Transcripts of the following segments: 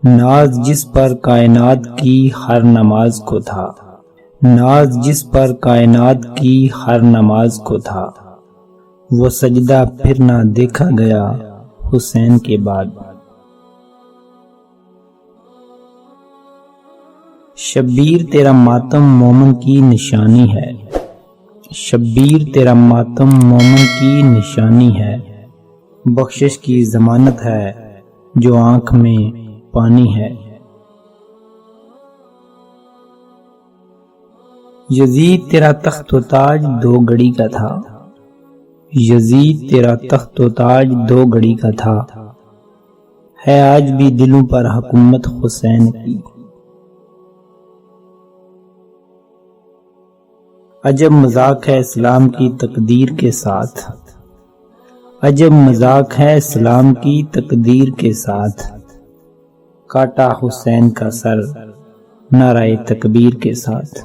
ناز جس پر کائنات کی ہر نماز کو تھا، ناز جس پر کائنات کی ہر نماز کو تھا، وہ سجدہ پھر نہ دیکھا گیا حسین کے بعد۔ شبیر تیرا ماتم مومن کی نشانی ہے، شبیر تیرا ماتم مومن کی نشانی ہے، بخشش کی ضمانت ہے جو آنکھ میں پانی ہے۔ یزید تیرا تخت و تاج دو گھڑی کا تھا، یزید تیرا تخت و تاج دو گھڑی کا تھا، ہے آج بھی دلوں پر حکومت حسین کی۔ عجب مذاق ہے اسلام کی تقدیر کے ساتھ، عجب مذاق ہے اسلام کی تقدیر کے ساتھ، کاٹا حسین کا سر نعرہ تکبیر کے ساتھ۔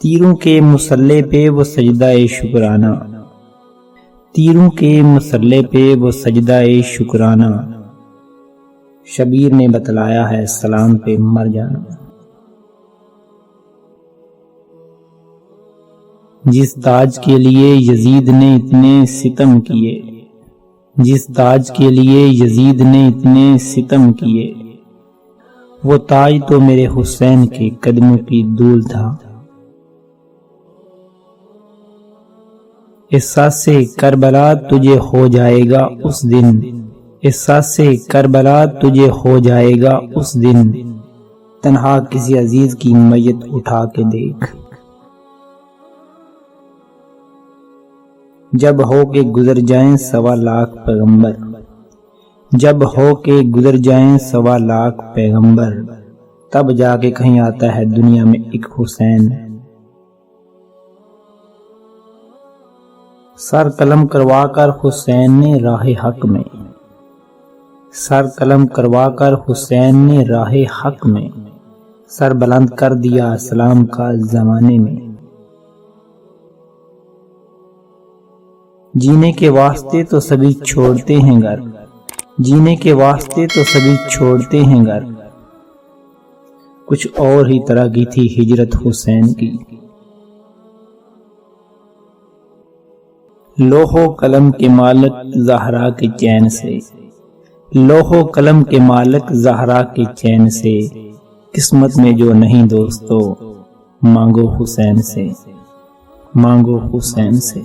تیروں کے مسلح پہ وہ سجدہ شکرانہ، تیروں کے مسلح پہ وہ سجدہ شکرانہ، شبیر نے بتلایا ہے سلام پہ مر جانا۔ جس تاج کے لیے یزید نے اتنے ستم کیے، جس تاج کے لیے یزید نے اتنے ستم کیے، وہ تاج تو میرے حسین کے قدموں کی دھول تھا۔ احساس کربلا تجھے ہو جائے گا اس دن، احساس کربلا تجھے ہو جائے گا اس دن، تنہا کسی عزیز کی میت اٹھا کے دیکھ۔ جب ہو کے گزر جائیں 1.25 پیغمبر، جب ہو کے گزر جائیں 1.25 پیغمبر، تب جا کے کہیں آتا ہے دنیا میں ایک حسین۔ سر قلم کروا کر حسین نے راہ حق میں، سر قلم کروا کر حسین نے راہ حق میں، سر بلند کر دیا اسلام کا زمانے میں۔ جینے کے واسطے تو سبھی چھوڑتے ہیں گھر، جینے کے واسطے تو سبھی چھوڑتے ہیں گھر، کچھ اور ہی طرح کی تھی ہجرت حسین کی۔ لوح و قلم کے مالک زہرا کے چین سے، لوح و قلم کے مالک زہرا کے چین سے، قسمت میں جو نہیں دوستو مانگو حسین سے، مانگو حسین سے۔